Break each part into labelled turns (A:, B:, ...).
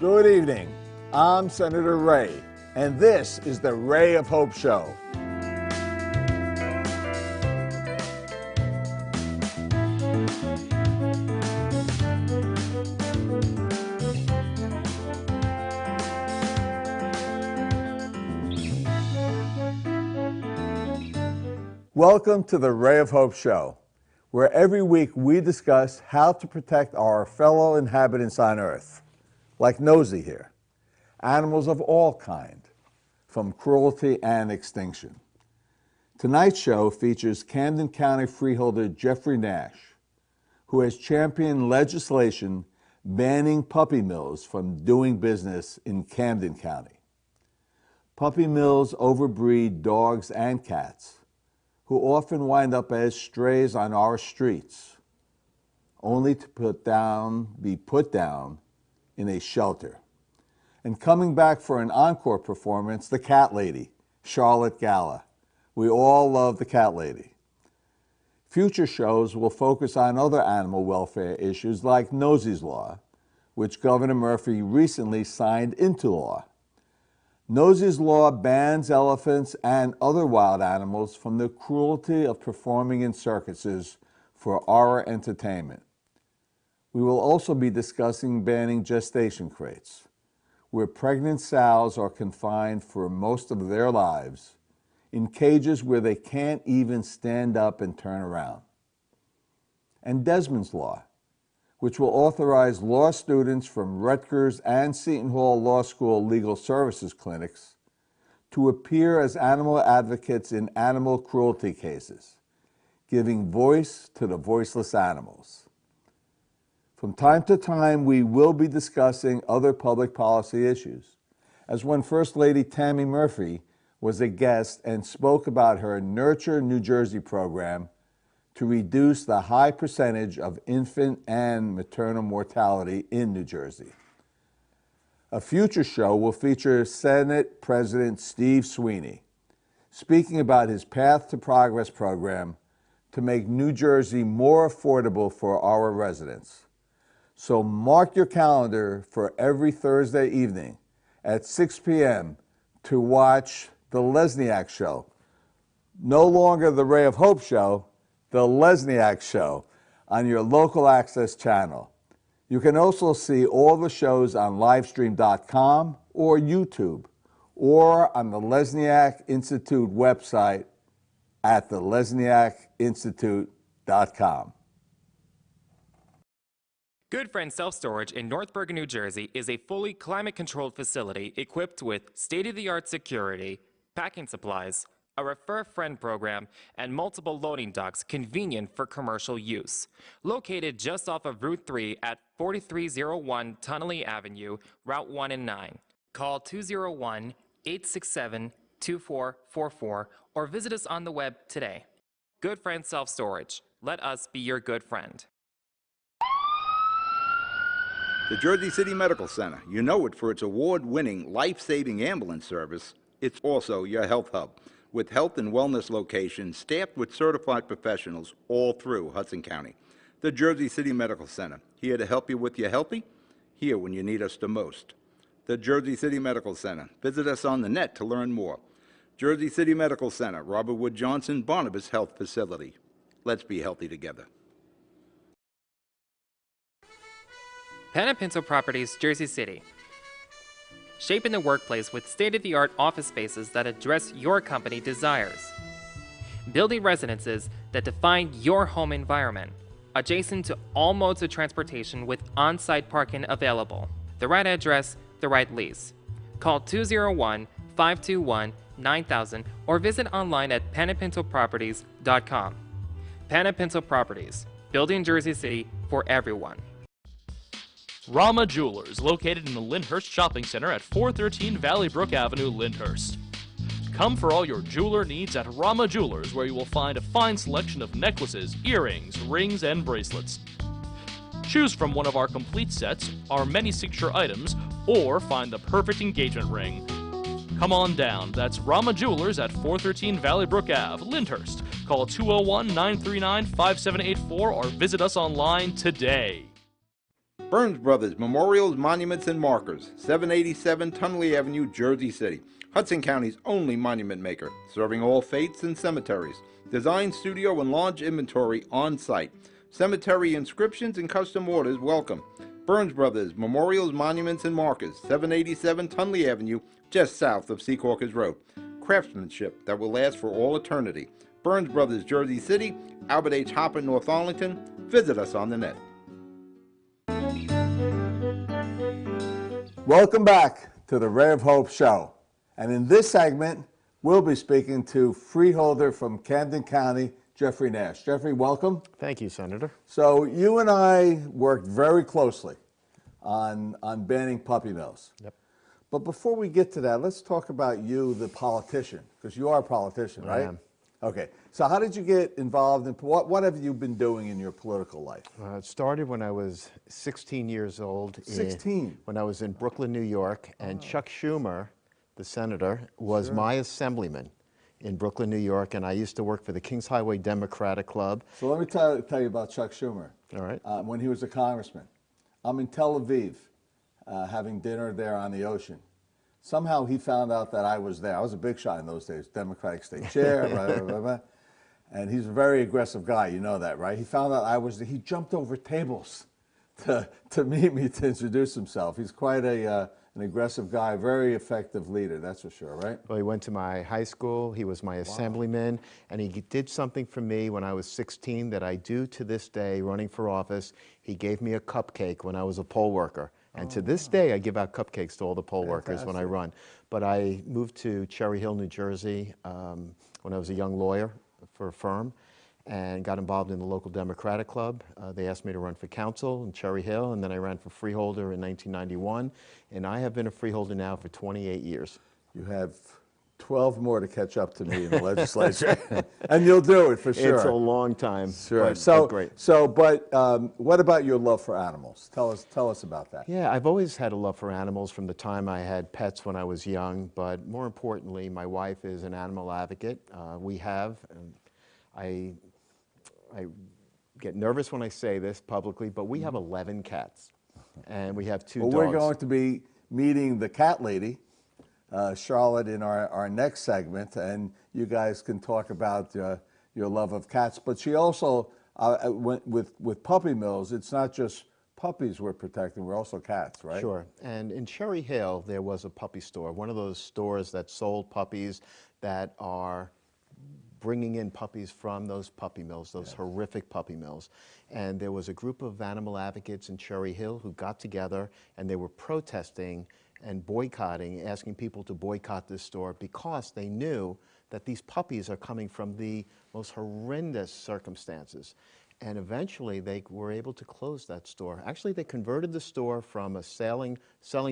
A: Good evening. I'm Senator Ray, and this is the Ray of Hope Show. Welcome to the Ray of Hope Show, where every week we discuss how to protect our fellow inhabitants on Earth, like Nosy here, animals of all kind, from cruelty and extinction. Tonight's show features Camden County Freeholder Jeffrey Nash, who has championed legislation banning puppy mills from doing business in Camden County. Puppy mills overbreed dogs and cats, who often wind up as strays on our streets, only to be put down in a shelter. And coming back for an encore performance, the cat lady, Charlotte Gala. We all love the cat lady. Future shows will focus on other animal welfare issues like Nosy's Law, which Governor Murphy recently signed into law. Nosy's Law bans elephants and other wild animals from the cruelty of performing in circuses for our entertainment. We will also be discussing banning gestation crates, where pregnant sows are confined for most of their lives in cages where they can't even stand up and turn around. And Desmond's Law, which will authorize law students from Rutgers and Seton Hall Law School legal services clinics to appear as animal advocates in animal cruelty cases, giving voice to the voiceless animals. From time to time, we will be discussing other public policy issues, as when First Lady Tammy Murphy was a guest and spoke about her Nurture New Jersey program to reduce the high percentage of infant and maternal mortality in New Jersey. A future show will feature Senate President Steve Sweeney, speaking about his Path to Progress program to make New Jersey more affordable for our residents. So mark your calendar for every Thursday evening at 6 p.m. to watch The Lesniak Show. No longer the Ray of Hope Show, The Lesniak Show on your local access channel. You can also see all the shows on livestream.com or YouTube, or on the Lesniak Institute website at thelesniakinstitute.com.
B: Good Friend Self-Storage in North Bergen, New Jersey is a fully climate-controlled facility equipped with state-of-the-art security, packing supplies, a Refer a Friend program, and multiple loading docks convenient for commercial use. Located just off of Route 3 at 4301 Tunnelly Avenue, Route 1 and 9. Call 201-867-2444 or visit us on the web today. Good Friend Self-Storage. Let us be your good friend.
C: The Jersey City Medical Center. You know it for its award-winning, life-saving ambulance service. It's also your health hub, with health and wellness locations staffed with certified professionals all through Hudson County. The Jersey City Medical Center, here to help you with your healthy, here when you need us the most. The Jersey City Medical Center. Visit us on the net to learn more. Jersey City Medical Center, Robert Wood Johnson, Barnabas Health Facility. Let's be healthy together.
B: Pan & Pinto Properties, Jersey City. Shaping the workplace with state-of-the-art office spaces that address your company desires. Building residences that define your home environment, adjacent to all modes of transportation with on-site parking available. The right address, the right lease. Call 201-521-9000 or visit online at panandpintoproperties.com. Pan & Pinto Properties, building Jersey City for everyone.
D: Rama Jewelers, located in the Lyndhurst Shopping Center at 413 Valley Brook Avenue, Lyndhurst. Come for all your jeweler needs at Rama Jewelers, where you will find a fine selection of necklaces, earrings, rings, and bracelets. Choose from one of our complete sets, our many signature items, or find the perfect engagement ring. Come on down. That's Rama Jewelers at 413 Valley Brook Ave, Lyndhurst. Call 201-939-5784 or visit us online today.
C: Burns Brothers Memorials, Monuments, and Markers, 787 Tunley Avenue, Jersey City. Hudson County's only monument maker, serving all faiths and cemeteries. Design, studio, and large inventory on site. Cemetery inscriptions and custom orders welcome. Burns Brothers Memorials, Monuments, and Markers, 787 Tunley Avenue, just south of Secaucus Road. Craftsmanship that will last for all eternity. Burns Brothers, Jersey City, Albert H. Hopper, North Arlington. Visit us on the net.
A: Welcome back to the Ray of Hope show. And in this segment, we'll be speaking to freeholder from Camden County, Jeffrey Nash. Jeffrey, welcome.
E: Thank you, Senator.
A: So you and I worked very closely on banning puppy mills.
E: Yep.
A: But before we get to that, let's talk about you, the politician, because you are a politician, right?
E: I am.
A: Okay. So how did you get involved in, what have you been doing in your political life?
E: It started when I was 16 years old.
A: 16?
E: When I was in Brooklyn, New York, and Chuck Schumer, the senator, was my assemblyman in Brooklyn, New York, and I used to work for the Kings Highway Democratic Club.
A: So let me tell you about Chuck Schumer.
E: All right.
A: When he was a congressman. I'm in Tel Aviv having dinner there on the ocean. Somehow he found out that I was there. I was a big shot in those days, Democratic state chair, blah, blah, blah, blah. And he's a very aggressive guy, you know that, right? He found out I was there. He jumped over tables to meet me, to introduce himself. He's quite an aggressive guy, very effective leader, that's for sure, right?
E: Well, he went to my high school, he was my assemblyman, and he did something for me when I was 16 that I do to this day running for office. He gave me a cupcake when I was a poll worker. And to this day, I give out cupcakes to all the poll workers when I run. But I moved to Cherry Hill, New Jersey when I was a young lawyer for a firm and got involved in the local Democratic Club. They asked me to run for council in Cherry Hill, and then I ran for freeholder in 1991. And I have been a freeholder now for 28 years.
A: You have 12 more to catch up to me in the legislature, and you'll do it for sure.
E: It's a long time.
A: Sure.
E: But great.
A: But what about your love for animals? Tell us about that.
E: Yeah, I've always had a love for animals from the time I had pets when I was young. But more importantly, my wife is an animal advocate. I get nervous when I say this publicly, but we have 11 cats, and we have 2 dogs.
A: We're going to be meeting the cat lady, Charlotte, in our next segment, and you guys can talk about your love of cats. But she also, with puppy mills, it's not just puppies we're protecting, we're also cats, right?
E: Sure. And in Cherry Hill, there was a puppy store, one of those stores that sold puppies that are bringing in puppies from those puppy mills, those horrific puppy mills. And there was a group of animal advocates in Cherry Hill who got together and they were protesting and boycotting, asking people to boycott this store because they knew that these puppies are coming from the most horrendous circumstances. And eventually they were able to close that store. Actually, they converted the store from selling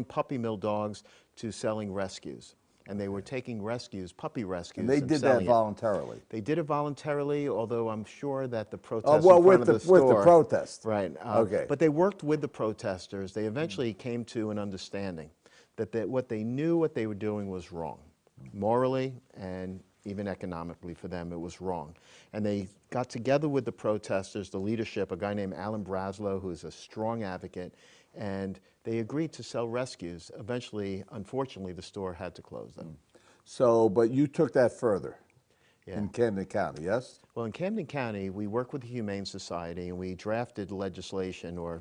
E: puppy mill dogs to selling rescues. And they were taking rescues, puppy rescues,
A: and they did that voluntarily.
E: They did it voluntarily, although I'm sure that the protests
A: with the protest.
E: Right.
A: Okay.
E: But they worked with the protesters. They eventually came to an understanding that what they knew what they were doing was wrong. Morally and even economically for them, it was wrong. And they got together with the protesters, the leadership, a guy named Alan Braslow, who is a strong advocate, and they agreed to sell rescues. Eventually, unfortunately, the store had to close them.
A: So, but you took that further in Camden County, yes?
E: Well, in Camden County, we work with the Humane Society, and we drafted legislation or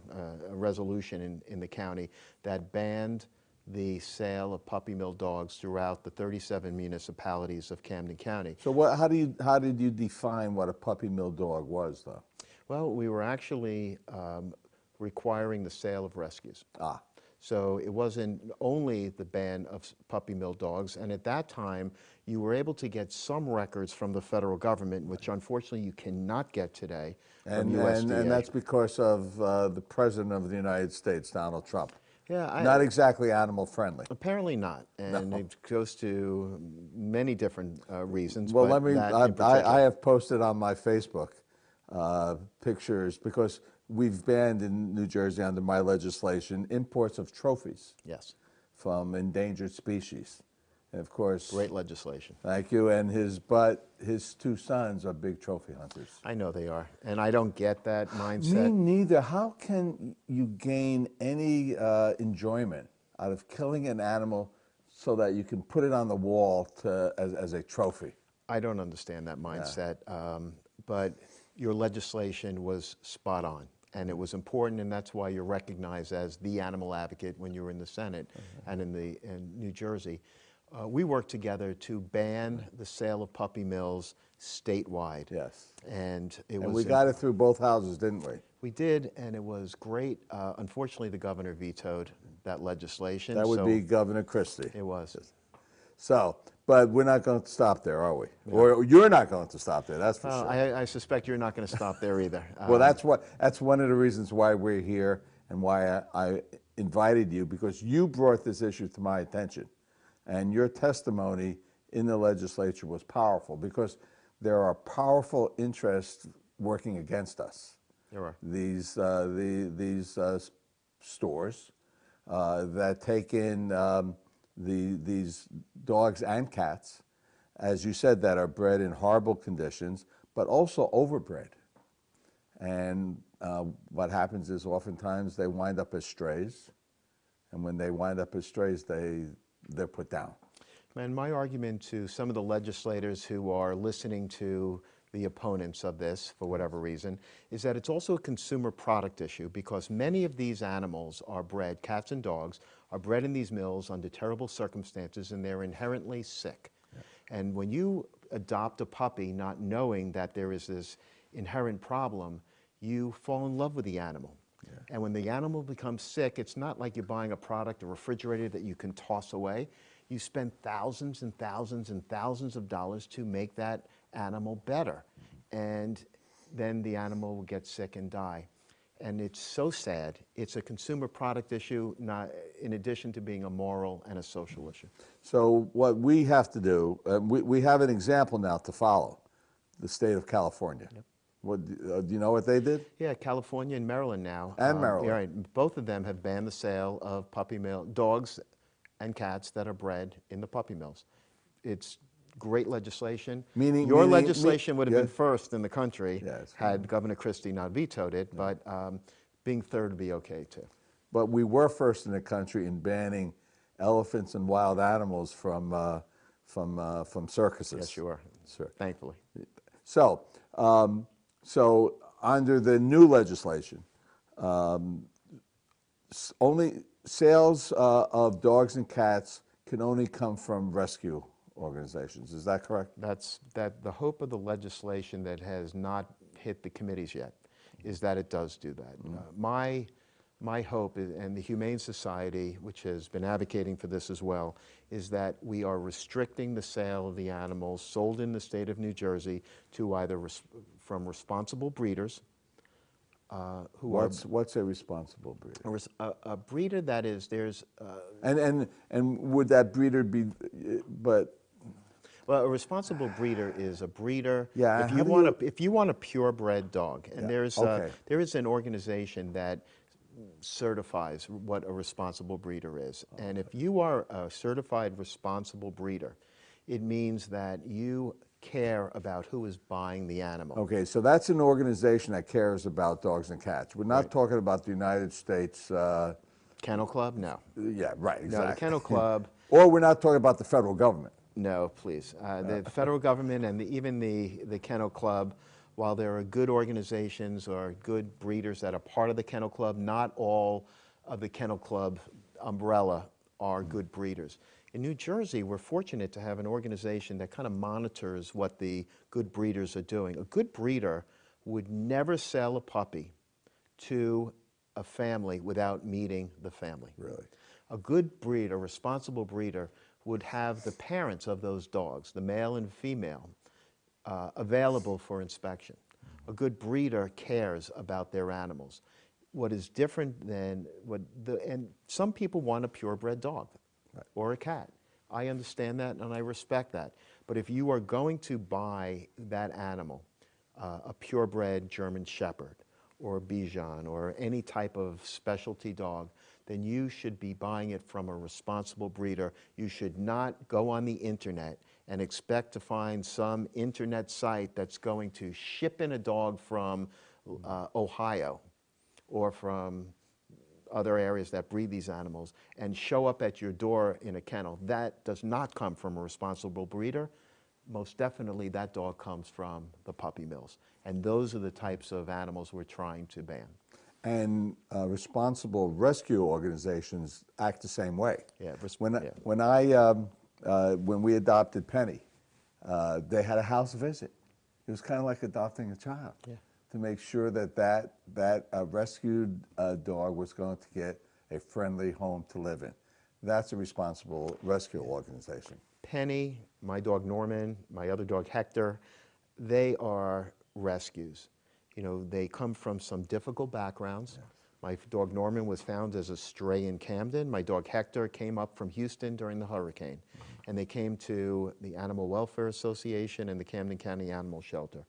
E: a resolution in the county that banned the sale of puppy mill dogs throughout the 37 municipalities of Camden County.
A: So how did you define what a puppy mill dog was, though?
E: Well, we were actually requiring the sale of rescues. So it wasn't only the ban of puppy mill dogs, and at that time, you were able to get some records from the federal government, which unfortunately you cannot get today from USDA.
A: And that's because of the President of the United States, Donald Trump.
E: Yeah,
A: not exactly animal friendly.
E: Apparently not, and it goes to many different reasons.
A: Well,
E: but
A: I have posted on my Facebook pictures because we've banned in New Jersey under my legislation imports of trophies.
E: Yes.
A: From endangered species. And of course,
E: Great legislation.
A: thank you. And his two sons are big trophy hunters.
E: I know they are, and I don't get that
A: Me
E: mindset.
A: neither. How can you gain any enjoyment out of killing an animal so that you can put it on the wall as a trophy?
E: I don't understand that mindset, but your legislation was spot on, and it was important, and that's why you're recognized as the animal advocate when you were in the Senate and in New Jersey. We worked together to ban the sale of puppy mills statewide.
A: Yes.
E: And
A: We got it through both houses, didn't we?
E: We did, and it was great. Unfortunately, the governor vetoed that legislation.
A: That would
E: so
A: be Governor Christie.
E: It was.
A: So, but we're not going to stop there, are we? Yeah. Or you're not going to stop there, that's for sure.
E: I suspect you're not going to stop there either.
A: Well, that's one of the reasons why we're here and why I invited you, because you brought this issue to my attention. And your testimony in the legislature was powerful, because there are powerful interests working against us.
E: There are.
A: These stores that take in these dogs and cats, as you said, that are bred in horrible conditions, but also overbred. And what happens is oftentimes they wind up as strays, and when they wind up as strays, they're put down.
E: And my argument to some of the legislators who are listening to the opponents of this, for whatever reason, is that it's also a consumer product issue, because many of these animals are bred, cats and dogs, are bred in these mills under terrible circumstances, and they're inherently sick. Yeah. And when you adopt a puppy not knowing that there is this inherent problem, you fall in love with the animal. Yeah. And when the animal becomes sick, it's not like you're buying a product, a refrigerator that you can toss away. You spend thousands and thousands and thousands of dollars to make that animal better. And then the animal will get sick and die. And it's so sad. It's a consumer product issue, not in addition to being a moral and a social issue.
A: So what we have to do, we have an example now to follow, the state of California. Yep. What, do you know what they did?
E: Yeah, California and Maryland now.
A: And Maryland.
E: Yeah, right. Both of them have banned the sale of puppy mill dogs and cats that are bred in the puppy mills. It's great legislation. Your legislation would have been first in the country had Governor Christie not vetoed it, but being third would be okay too.
A: But we were first in the country in banning elephants and wild animals from circuses.
E: Yes, you are. Sure. Thankfully.
A: So, so under the new legislation, only sales of dogs and cats can only come from rescue organizations. Is that correct?
E: That's the hope of the legislation that has not hit the committees yet, is that it does do that. Mm-hmm. My hope is, and the Humane Society, which has been advocating for this as well, is that we are restricting the sale of the animals sold in the state of New Jersey to either from responsible breeders,
A: what's a responsible breeder?
E: A breeder that is, there's...
A: And would that breeder be, but...
E: Well, a responsible breeder is a breeder.
A: Yeah.
E: If you want a purebred dog, and there is an organization that certifies what a responsible breeder is. Okay. And if you are a certified responsible breeder, it means that you care about who is buying the animal.
A: Okay, so that's an organization that cares about dogs and cats. We're not talking about the United States...
E: Kennel Club? No.
A: Yeah, right, exactly.
E: No, the Kennel Club...
A: Or we're not talking about the federal government.
E: No, please. The federal government and even the Kennel Club, while there are good organizations or good breeders that are part of the Kennel Club, not all of the Kennel Club umbrella are good breeders. In New Jersey, we're fortunate to have an organization that kind of monitors what the good breeders are doing. A good breeder would never sell a puppy to a family without meeting the family.
A: Really?
E: A good breeder, a responsible breeder, would have the parents of those dogs, the male and female, available for inspection. A good breeder cares about their animals. What is different than and some people want a purebred dog or a cat. I understand that and I respect that. But if you are going to buy that animal, a purebred German Shepherd or a Bichon or any type of specialty dog then you should be buying it from a responsible breeder. You should not go on the internet and expect to find some internet site that's going to ship in a dog from Ohio or from other areas that breed these animals and show up at your door in a kennel. That does not come from a responsible breeder. Most definitely that dog comes from the puppy mills. And those are the types of animals we're trying to ban.
A: And responsible rescue organizations act the same way.
E: Yeah,
A: when we adopted Penny, they had a house visit. It was kind of like adopting a child.
E: Yeah.
A: To make sure that rescued dog was going to get a friendly home to live in. That's a responsible rescue organization.
E: Penny, my dog Norman, my other dog Hector, they are rescues. You know, they come from some difficult backgrounds. Yes. My dog Norman was found as a stray in Camden. My dog Hector came up from Houston during the hurricane. And they came to the Animal Welfare Association and the Camden County Animal Shelter.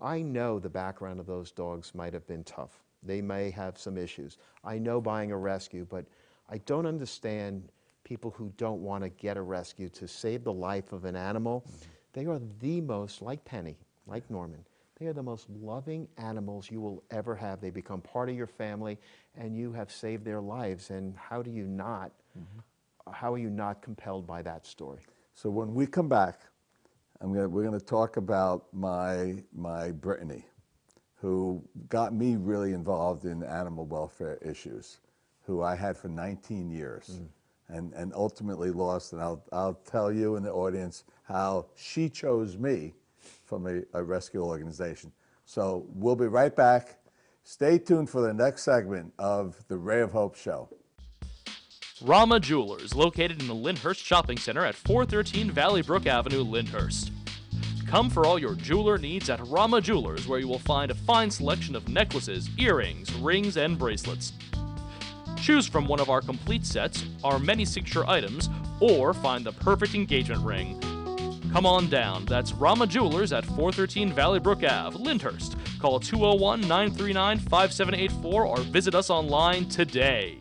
E: I know the background of those dogs might have been tough. They may have some issues. I know buying a rescue, but I don't understand people who don't want to get a rescue to save the life of an animal. Mm-hmm. They are the most, like Penny, like Norman, they are the most loving animals you will ever have. They become part of your family, and you have saved their lives. And how do you not, how are you not compelled by that story?
A: So when we come back, we're going to talk about my Brittany, who got me really involved in animal welfare issues, who I had for 19 years, and ultimately lost. And I'll tell you and the audience how she chose me from a rescue organization. So we'll be right back. Stay tuned for the next segment of the Ray of Hope show.
D: Rama Jewelers, located in the Lyndhurst Shopping Center at 413 Valley Brook Avenue, Lyndhurst. Come for all your jeweler needs at Rama Jewelers, where you will find a fine selection of necklaces, earrings, rings, and bracelets. Choose from one of our complete sets, our many signature items, or find the perfect engagement ring. Come on down. That's Rama Jewelers at 413 Valley Brook Ave, Lyndhurst. Call 201-939-5784 or visit us online today.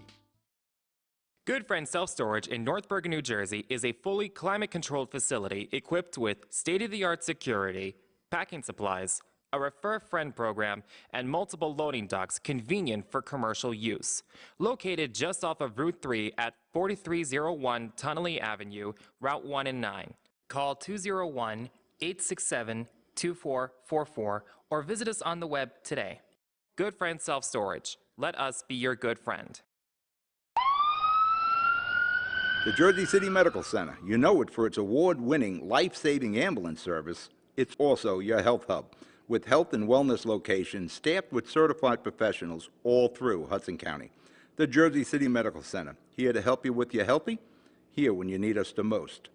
B: Good Friend Self-Storage in North Bergen, New Jersey is a fully climate-controlled facility equipped with state-of-the-art security, packing supplies, a Refer Friend program, and multiple loading docks convenient for commercial use. Located just off of Route 3 at 4301 Tunnelly Avenue, Route 1 and 9. Call 201-867-2444 or visit us on the web today. Good Friend Self-Storage. Let us be your good friend.
C: The Jersey City Medical Center. You know it for its award-winning, life-saving ambulance service. It's also your health hub, with health and wellness locations staffed with certified professionals all through Hudson County. The Jersey City Medical Center, here to help you with your healthy, here when you need us the most.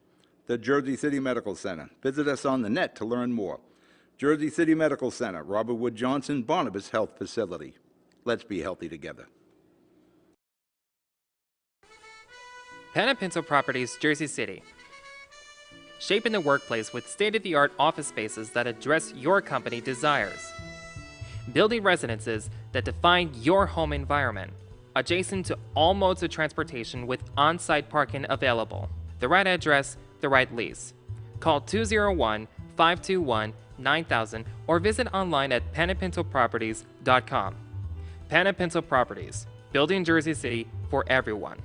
C: The Jersey City Medical Center. Visit us on the net to learn more. Jersey City Medical Center, Robert Wood Johnson, Barnabas Health Facility. Let's be healthy together.
B: Pan & Pinto Properties, Jersey City. Shaping the workplace with state-of-the-art office spaces that address your company desires. Building residences that define your home environment, adjacent to all modes of transportation with on-site parking available. The right address, the right lease. Call 201-521-9000 or visit online at panandpintoproperties.com. Pan & Pinto Properties, building Jersey City for everyone.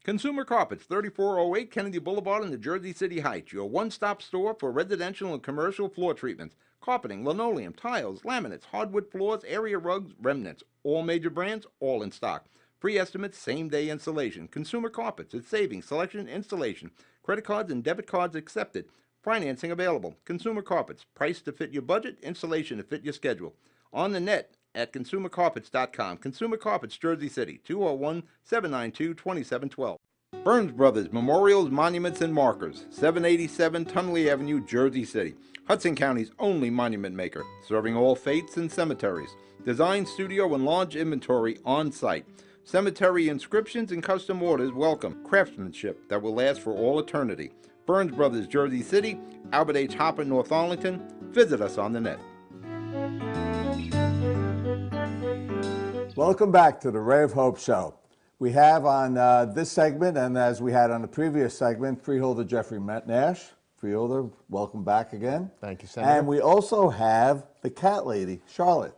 C: Consumer Carpets, 3408 Kennedy Boulevard in the Jersey City Heights, your one-stop store for residential and commercial floor treatments, carpeting, linoleum, tiles, laminates, hardwood floors, area rugs, remnants, all major brands, all in stock. Free estimates, same-day installation. Consumer Carpets, it's savings, selection, installation. Credit cards and debit cards accepted. Financing available. Consumer Carpets, price to fit your budget, installation to fit your schedule. On the net at consumercarpets.com. Consumer Carpets, Jersey City, 201-792-2712. Burns Brothers Memorials, Monuments, and Markers, 787 Tunnelly Avenue, Jersey City. Hudson County's only monument maker, serving all faiths and cemeteries. Design, studio, and large inventory on site. Cemetery inscriptions and custom orders welcome. Craftsmanship that will last for all eternity. Burns Brothers, Jersey City, Albert H. Hopper, North Arlington. Visit us on the net.
A: Welcome back to the Ray of Hope show. We have on this segment, and as we had on the previous segment, Freeholder Jeffrey Nash. Freeholder, welcome back again.
E: Thank you, Senator.
A: And we also have the cat lady, Charlotte.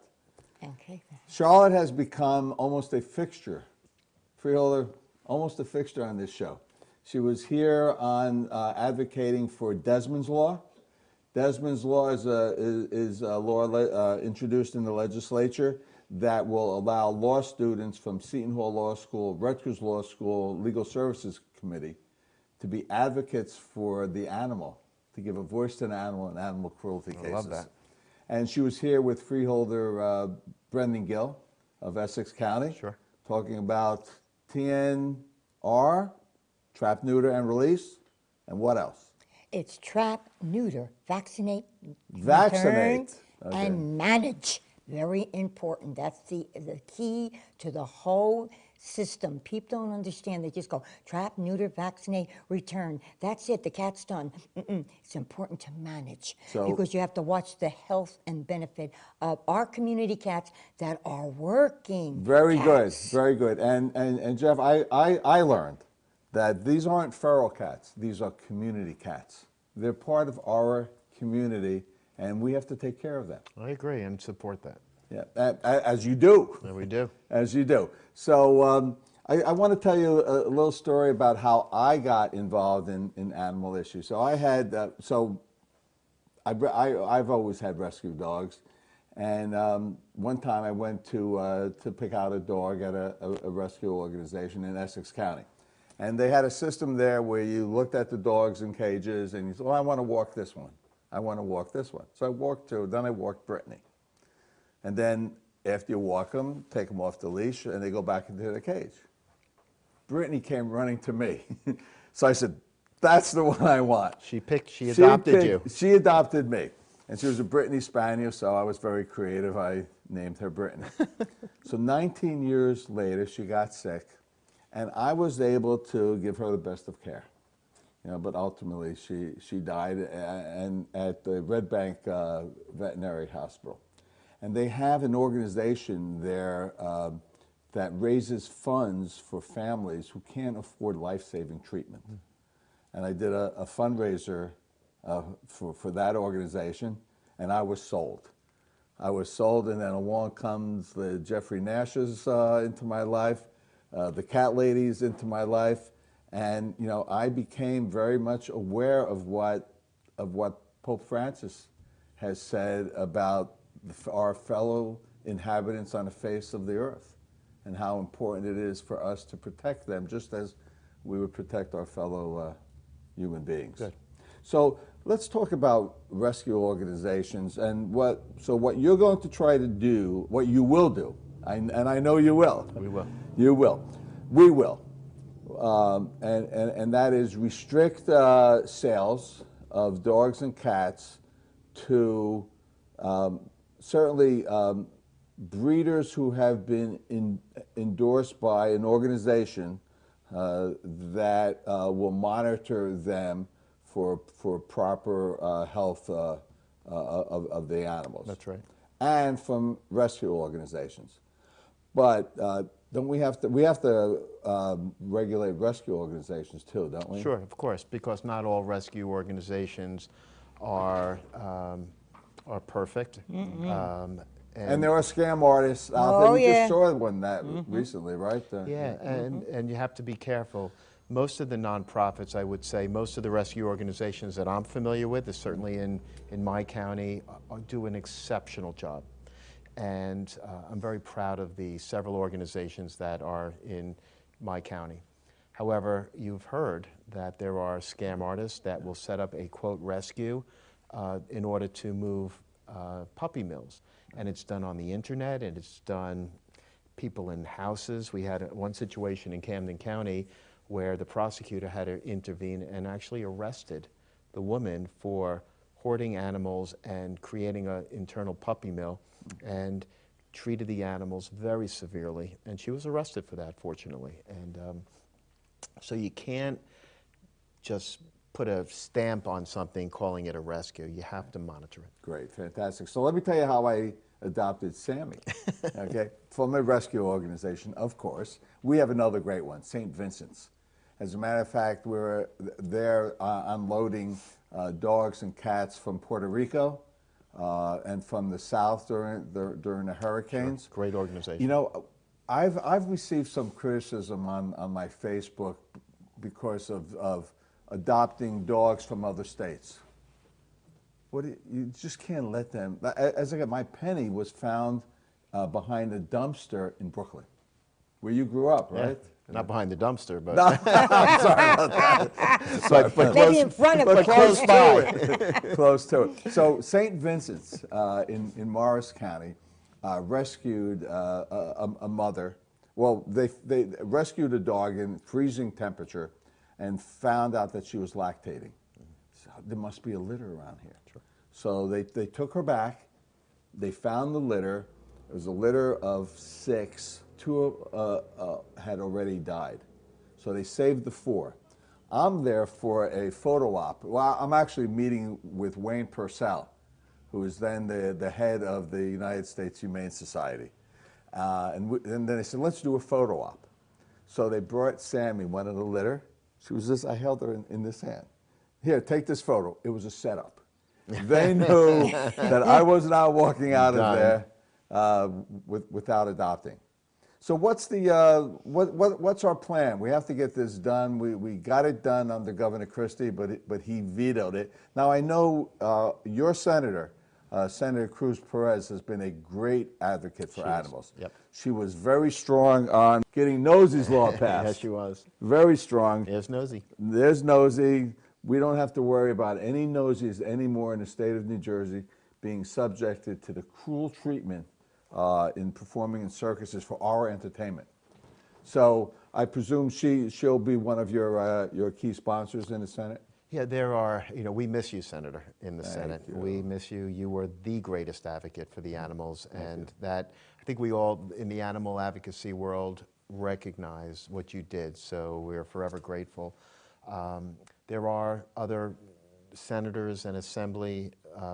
F: Okay.
A: Charlotte has become almost a fixture. Freeholder, almost a fixture on this show. She was here on advocating for Desmond's Law. Desmond's Law is a law introduced in the legislature that will allow law students from Seton Hall Law School, Rutgers Law School, Legal Services Committee to be advocates for the animal, to give a voice to an animal in animal cruelty cases.
E: I love that.
A: And she was here with Freeholder Brendan Gill of Essex County,
E: Sure.
A: talking about TNR, trap, neuter, and release, and what else?
F: It's trap, neuter, vaccinate,
A: Vaccinate.
F: return,
A: Okay.
F: and manage. Very important. That's the key to the whole system. People don't understand. They just go trap, neuter, vaccinate, return. That's it. The cat's done. It's important to manage because you have to watch the health and benefit of our community cats that are working.
A: Very
F: cats.
A: good, very good. And Jeff, I learned that these aren't feral cats. These are community cats. They're part of our community, and we have to take care of them.
E: I agree and support that.
A: Yeah, as you do.
E: Yeah, we do.
A: As you do. So I want to tell you a little story about how I got involved in animal issues. So I had, I've always had rescue dogs. And one time I went to pick out a dog at a rescue organization in Essex County. And they had a system there where you looked at the dogs in cages and you said, well, I want to walk this one. I want to walk this one. So I walked two, then I walked Brittany. And then after you walk them, take them off the leash and they go back into the cage. Brittany came running to me. So I said, that's the one I want.
E: She adopted you.
A: She adopted me. And she was a Brittany Spaniel, so I was very creative. I named her Brittany. So 19 years later, she got sick. And I was able to give her the best of care, but ultimately she died at the Red Bank Veterinary Hospital. And they have an organization there that raises funds for families who can't afford life-saving treatment. And I did a fundraiser for that organization, and I was sold. I was sold, and then along comes the Jeffrey Nashes into my life, the cat ladies into my life, and I became very much aware of what Pope Francis has said about our fellow inhabitants on the face of the earth, and how important it is for us to protect them, just as we would protect our fellow human beings.
E: Good.
A: So let's talk about rescue organizations and what you're going to try to do, what you will do, and I know you will.
E: We will.
A: You will. We will. And that is restrict sales of dogs and cats to certainly breeders who have been endorsed by an organization that will monitor them for proper health of the animals.
E: That's right.
A: And from rescue organizations. But don't we have to regulate rescue organizations too, don't we?
E: Sure, of course, because not all rescue organizations are perfect.
A: And there are scam artists out there. We just saw one that recently, right?
E: Yeah, and you have to be careful. Most of the nonprofits, I would say, most of the rescue organizations that I'm familiar with, certainly in my county, do an exceptional job. And I'm very proud of the several organizations that are in my county. However, you've heard that there are scam artists that will set up a, quote, rescue in order to move puppy mills. And it's done on the internet, and it's done people in houses. We had one situation in Camden County where the prosecutor had to intervene and actually arrested the woman for hoarding animals and creating an internal puppy mill, and treated the animals very severely. And she was arrested for that, fortunately. And so you can't just put a stamp on something calling it a rescue. You have to monitor it.
A: Great, fantastic. So let me tell you how I adopted Sammy, okay, from a rescue organization, of course. We have another great one, St. Vincent's. As a matter of fact, we're there unloading dogs and cats from Puerto Rico and from the South during the hurricanes.
E: Sure. Great organization.
A: You know, I've received some criticism on my Facebook because of adopting dogs from other states. You just can't let them. As I got, my penny was found behind a dumpster in Brooklyn, where you grew up, right?
E: Yeah. Not behind the dumpster, but
A: No, I'm sorry about that.
E: but
F: Maybe in front of it,
A: close
F: close
A: to it. Close to it. So St. Vincent's in Morris County rescued a mother. Well, they rescued a dog in freezing temperature and found out that she was lactating. So there must be a litter around here. Sure. So they took her back. They found the litter. It was a litter of 6. 2 had already died. So they saved the 4. I'm there for a photo op. Well, I'm actually meeting with Wayne Purcell, who is then the head of the United States Humane Society. And then they said, let's do a photo op. So they brought Sammy, one of the litter. She was this, I held her in this hand. Here, take this photo. It was a setup. They knew that I was not walking out of there without adopting. So what's what's our plan? We have to get this done. We got it done under Governor Christie, but he vetoed it. Now I know your senator, Senator Cruz Perez, has been a great advocate for animals.
E: Yep.
A: She was very strong on getting Nosey's law passed.
E: Yes, she was.
A: Very strong.
E: There's Nosy.
A: There's Nosy. We don't have to worry about any Nosies anymore in the state of New Jersey being subjected to the cruel treatment in performing in circuses for our entertainment. So I presume she'll be one of your key sponsors in the Senate?
E: Yeah, there are, we miss you, Senator, in the
A: Thank
E: Senate.
A: you.
E: We miss you. You were the greatest advocate for the animals, and that, I think we all in the animal advocacy world recognize what you did, so we're forever grateful. There are other senators and assembly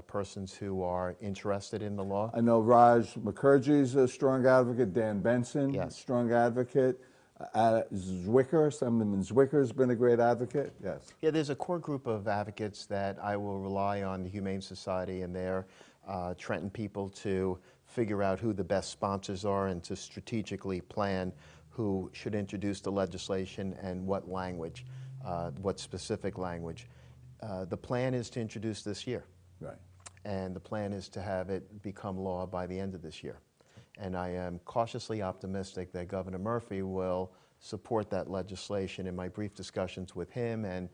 E: persons who are interested in the law.
A: I know Raj Mukherjee's a strong advocate, Dan Benson,
E: Yes.
A: strong advocate. Zwicker's been a great advocate, yes.
E: Yeah, there's a core group of advocates that I will rely on the Humane Society and their Trenton people to figure out who the best sponsors are and to strategically plan who should introduce the legislation and what language, what specific language. The plan is to introduce this year.
A: Right.
E: And the plan is to have it become law by the end of this year. And I am cautiously optimistic that Governor Murphy will support that legislation. In my brief discussions with him and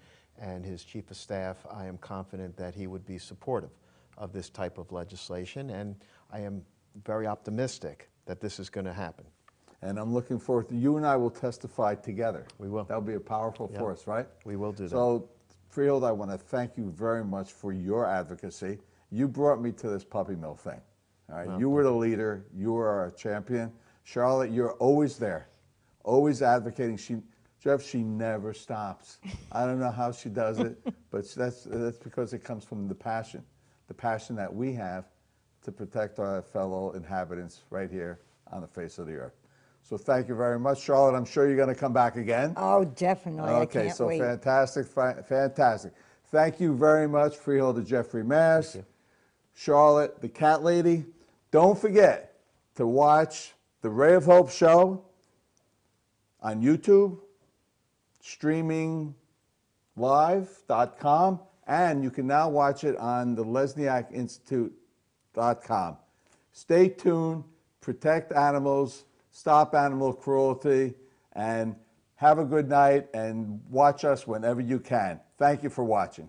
E: his chief of staff, I am confident that he would be supportive of this type of legislation, and I am very optimistic that this is going to happen.
A: And I'm looking forward to, you and I will testify together.
E: We will.
A: That'll be a powerful force, right?
E: We will do that.
A: So, Freeholder, I want to thank you very much for your advocacy. You brought me to this puppy mill thing. All right, you were the leader. You were our champion. Charlotte, you're always there, always advocating. Jeff, she never stops. I don't know how she does it, but that's because it comes from the passion that we have to protect our fellow inhabitants right here on the face of the earth. So thank you very much, Charlotte. I'm sure you're going to come back again.
F: Oh, definitely.
A: Okay,
F: I can't
A: so
F: wait.
A: fantastic, fantastic. Thank you very much, Freeholder Jeffrey Mass, Charlotte, the cat lady. Don't forget to watch the Ray of Hope show on YouTube, streaming live.com, and you can now watch it on the LesniakInstitute.com. Stay tuned, protect animals, stop animal cruelty, and have a good night, and watch us whenever you can. Thank you for watching.